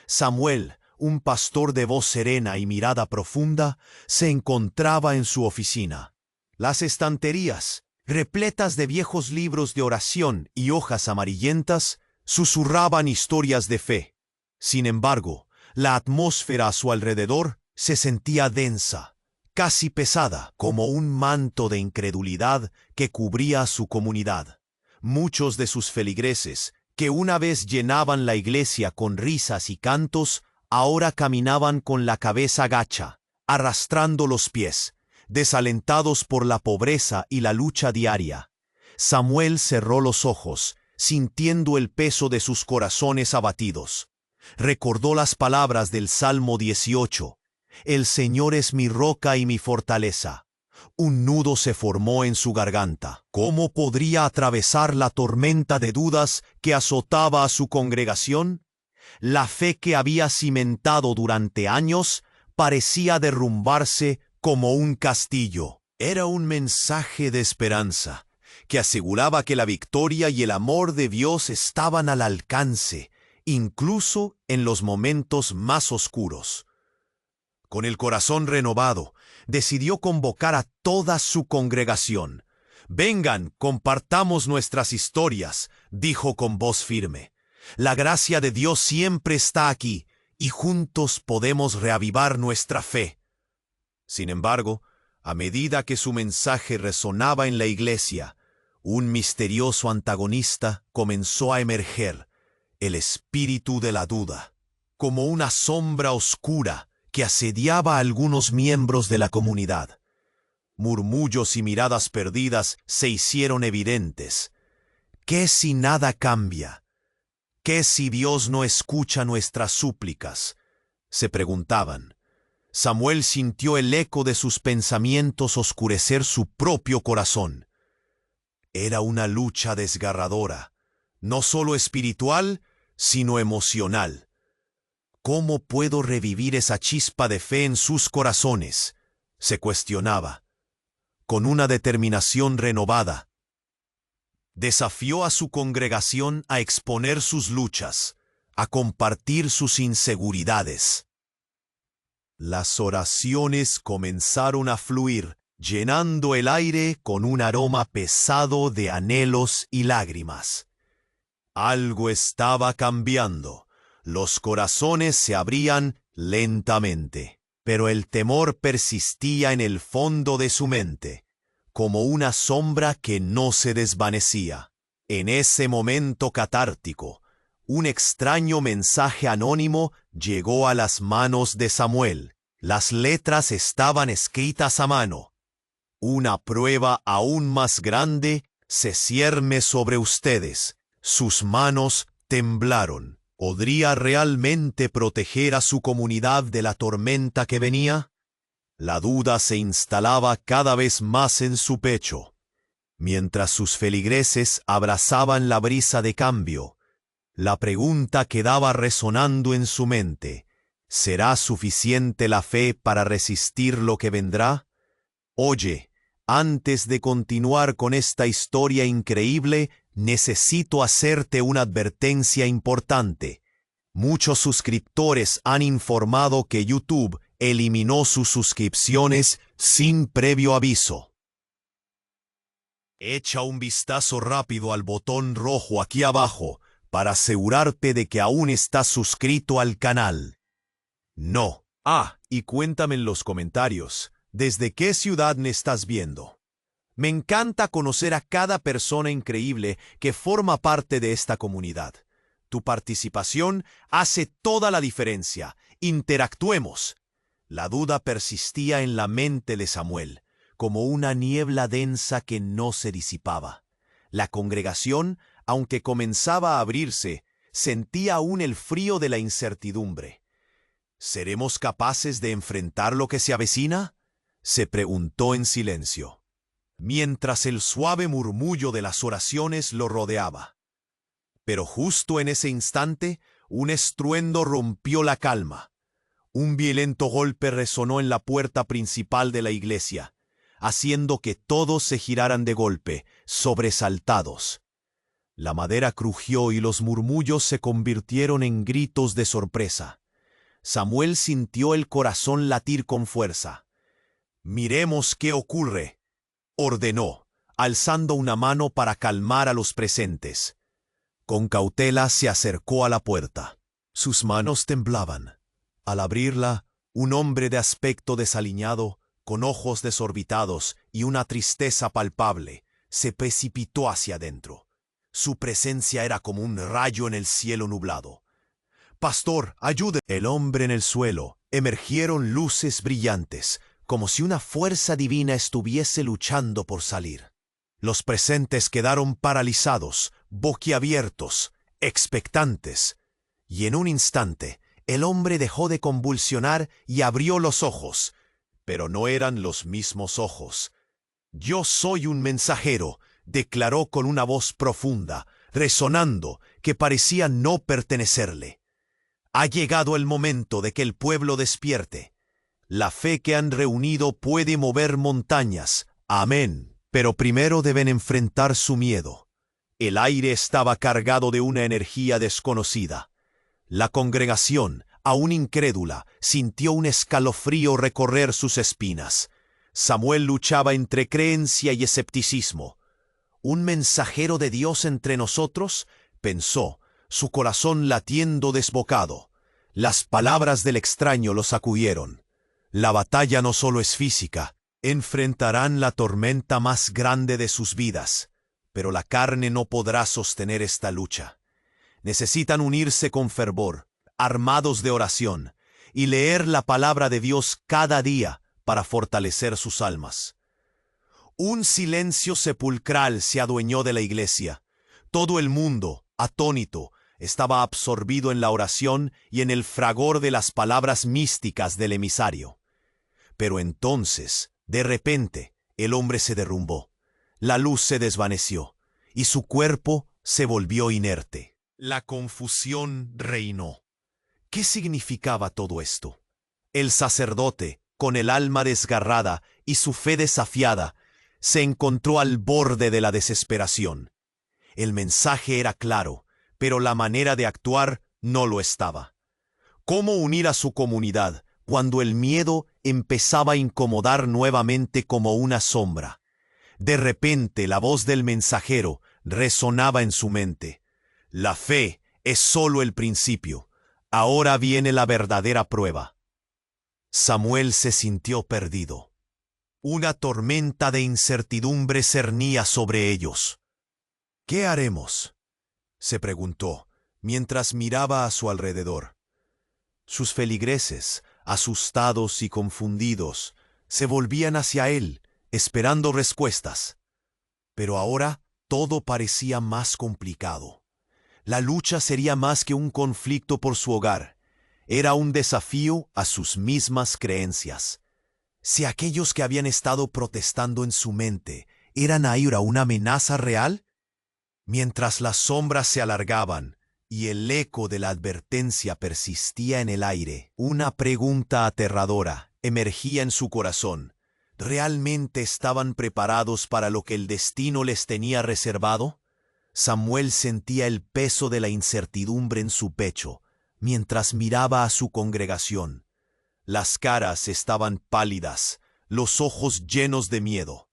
Samuel, un pastor de voz serena y mirada profunda, se encontraba en su oficina. Las estanterías, repletas de viejos libros de oración y hojas amarillentas, susurraban historias de fe. Sin embargo, La atmósfera a su alrededor se sentía densa, casi pesada, como un manto de incredulidad que cubría a su comunidad. Muchos de sus feligreses, que una vez llenaban la iglesia con risas y cantos, ahora caminaban con la cabeza gacha, arrastrando los pies, desalentados por la pobreza y la lucha diaria. Samuel cerró los ojos, sintiendo el peso de sus corazones abatidos. Recordó las palabras del Salmo 18. El Señor es mi roca y mi fortaleza. Un nudo se formó en su garganta. ¿Cómo podría atravesar la tormenta de dudas que azotaba a su congregación? La fe que había cimentado durante años parecía derrumbarse como un castillo. Era un mensaje de esperanza, que aseguraba que la victoria y el amor de Dios estaban al alcance, incluso en los momentos más oscuros. Con el corazón renovado, decidió convocar a toda su congregación. «Vengan, compartamos nuestras historias», dijo con voz firme. «La gracia de Dios siempre está aquí, y juntos podemos reavivar nuestra fe». Sin embargo, a medida que su mensaje resonaba en la iglesia, un misterioso antagonista comenzó a emerger, el espíritu de la duda, como una sombra oscura que asediaba a algunos miembros de la comunidad. Murmullos y miradas perdidas se hicieron evidentes. ¿Qué si nada cambia? ¿Qué si Dios no escucha nuestras súplicas?, se preguntaban. Samuel sintió el eco de sus pensamientos oscurecer su propio corazón. Era una lucha desgarradora, no solo espiritual, sino emocional. ¿Cómo puedo revivir esa chispa de fe en sus corazones?, se cuestionaba. Con una determinación renovada, desafió a su congregación a exponer sus luchas, a compartir sus inseguridades. Las oraciones comenzaron a fluir, llenando el aire con un aroma pesado de anhelos y lágrimas. Algo estaba cambiando. Los corazones se abrían lentamente, pero el temor persistía en el fondo de su mente, como una sombra que no se desvanecía. En ese momento catártico, un extraño mensaje anónimo llegó a las manos de Samuel. Las letras estaban escritas a mano. Una prueba aún más grande se cierne sobre ustedes. Sus manos temblaron. ¿Podría realmente proteger a su comunidad de la tormenta que venía? La duda se instalaba cada vez más en su pecho. Mientras sus feligreses abrazaban la brisa de cambio, la pregunta quedaba resonando en su mente. ¿Será suficiente la fe para resistir lo que vendrá? Oye, antes de continuar con esta historia increíble, necesito hacerte una advertencia importante. Muchos suscriptores han informado que YouTube eliminó sus suscripciones sin previo aviso. Echa un vistazo rápido al botón rojo aquí abajo para asegurarte de que aún estás suscrito al canal. No. Y cuéntame en los comentarios, ¿desde qué ciudad me estás viendo? Me encanta conocer a cada persona increíble que forma parte de esta comunidad. Tu participación hace toda la diferencia. Interactuemos. La duda persistía en la mente de Samuel, como una niebla densa que no se disipaba. La congregación, aunque comenzaba a abrirse, sentía aún el frío de la incertidumbre. ¿Seremos capaces de enfrentar lo que se avecina?, se preguntó en silencio, mientras el suave murmullo de las oraciones lo rodeaba. Pero justo en ese instante, un estruendo rompió la calma. Un violento golpe resonó en la puerta principal de la iglesia, haciendo que todos se giraran de golpe, sobresaltados. La madera crujió y los murmullos se convirtieron en gritos de sorpresa. Samuel sintió el corazón latir con fuerza. «Miremos qué ocurre», ordenó, alzando una mano para calmar a los presentes. Con cautela se acercó a la puerta. Sus manos temblaban, Al abrirla, un hombre de aspecto desaliñado, con ojos desorbitados y una tristeza palpable, se precipitó hacia adentro. Su presencia era como un rayo en el cielo nublado. «Pastor, ayude». El hombre en el suelo. Emergieron luces brillantes, como si una fuerza divina estuviese luchando por salir. Los presentes quedaron paralizados, boquiabiertos, expectantes, y en un instante el hombre dejó de convulsionar y abrió los ojos, pero no eran los mismos ojos. «Yo soy un mensajero», declaró con una voz profunda, resonando, que parecía no pertenecerle. «Ha llegado el momento de que el pueblo despierte. La fe que han reunido puede mover montañas. Amén. Pero primero deben enfrentar su miedo». El aire estaba cargado de una energía desconocida. La congregación, aún incrédula, sintió un escalofrío recorrer sus espinas. Samuel luchaba entre creencia y escepticismo. «¿Un mensajero de Dios entre nosotros?», pensó, su corazón latiendo desbocado. Las palabras del extraño lo sacudieron. La batalla no solo es física. Enfrentarán la tormenta más grande de sus vidas, pero la carne no podrá sostener esta lucha. Necesitan unirse con fervor, armados de oración, y leer la palabra de Dios cada día para fortalecer sus almas. Un silencio sepulcral se adueñó de la iglesia. Todo el mundo, atónito, estaba absorbido en la oración y en el fragor de las palabras místicas del emisario. Pero entonces, de repente, el hombre se derrumbó. La luz se desvaneció y su cuerpo se volvió inerte. La confusión reinó. ¿Qué significaba todo esto? El sacerdote, con el alma desgarrada y su fe desafiada, se encontró al borde de la desesperación. El mensaje era claro, pero la manera de actuar no lo estaba. ¿Cómo unir a su comunidad cuando el miedo empezaba a incomodar nuevamente como una sombra? De repente la voz del mensajero resonaba en su mente. «La fe es solo el principio. Ahora viene la verdadera prueba». Samuel se sintió perdido. Una tormenta de incertidumbre cernía sobre ellos. «¿Qué haremos?», se preguntó, mientras miraba a su alrededor. Sus feligreses, asustados y confundidos, se volvían hacia él, esperando respuestas. Pero ahora todo parecía más complicado. La lucha sería más que un conflicto por su hogar. Era un desafío a sus mismas creencias. Si aquellos que habían estado protestando en su mente eran ahora una amenaza real, mientras las sombras se alargaban y el eco de la advertencia persistía en el aire, una pregunta aterradora emergía en su corazón. ¿Realmente estaban preparados para lo que el destino les tenía reservado? Samuel sentía el peso de la incertidumbre en su pecho, mientras miraba a su congregación. Las caras estaban pálidas, los ojos llenos de miedo.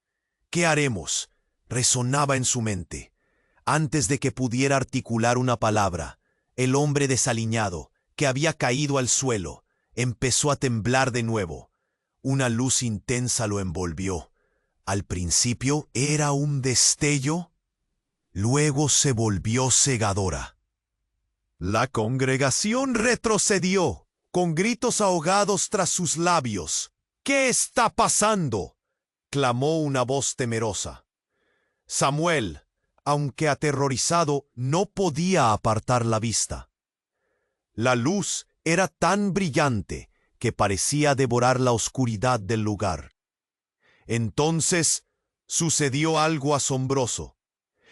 «¿Qué haremos?», resonaba en su mente. Antes de que pudiera articular una palabra, el hombre desaliñado, que había caído al suelo, empezó a temblar de nuevo. Una luz intensa lo envolvió. Al principio era un destello, luego se volvió cegadora. La congregación retrocedió, con gritos ahogados tras sus labios. «¿Qué está pasando?», clamó una voz temerosa. Samuel, aunque aterrorizado, no podía apartar la vista. La luz era tan brillante que parecía devorar la oscuridad del lugar. Entonces sucedió algo asombroso.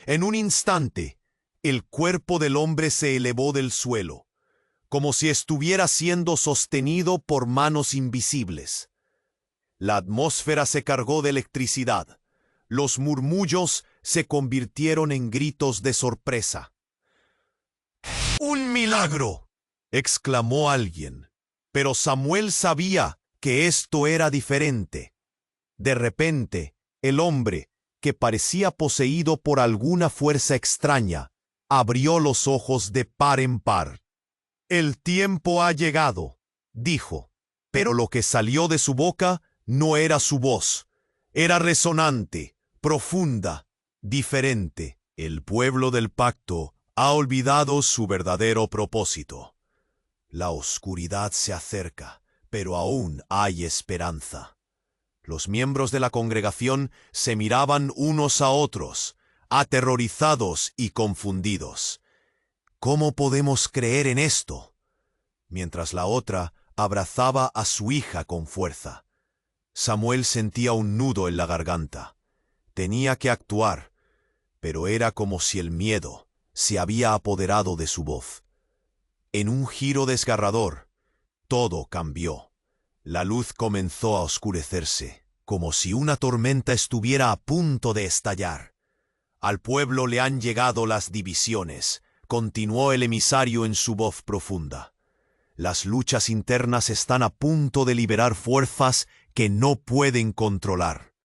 En un instante, el cuerpo del hombre se elevó del suelo, como si estuviera siendo sostenido por manos invisibles. La atmósfera se cargó de electricidad. Los murmullos se convirtieron en gritos de sorpresa. «¡Un milagro!», exclamó alguien. Pero Samuel sabía que esto era diferente. De repente, el hombre, que parecía poseído por alguna fuerza extraña, abrió los ojos de par en par. «El tiempo ha llegado», dijo, pero lo que salió de su boca no era su voz. Era resonante, profunda, diferente. El pueblo del pacto ha olvidado su verdadero propósito. La oscuridad se acerca, pero aún hay esperanza. Los miembros de la congregación se miraban unos a otros, aterrorizados y confundidos. ¿Cómo podemos creer en esto? Mientras la otra abrazaba a su hija con fuerza. Samuel sentía un nudo en la garganta. Tenía que actuar, pero era como si el miedo se había apoderado de su voz. En un giro desgarrador, todo cambió. La luz comenzó a oscurecerse, como si una tormenta estuviera a punto de estallar. Al pueblo le han llegado las divisiones, continuó el emisario en su voz profunda. Las luchas internas están a punto de liberar fuerzas que no pueden controlar.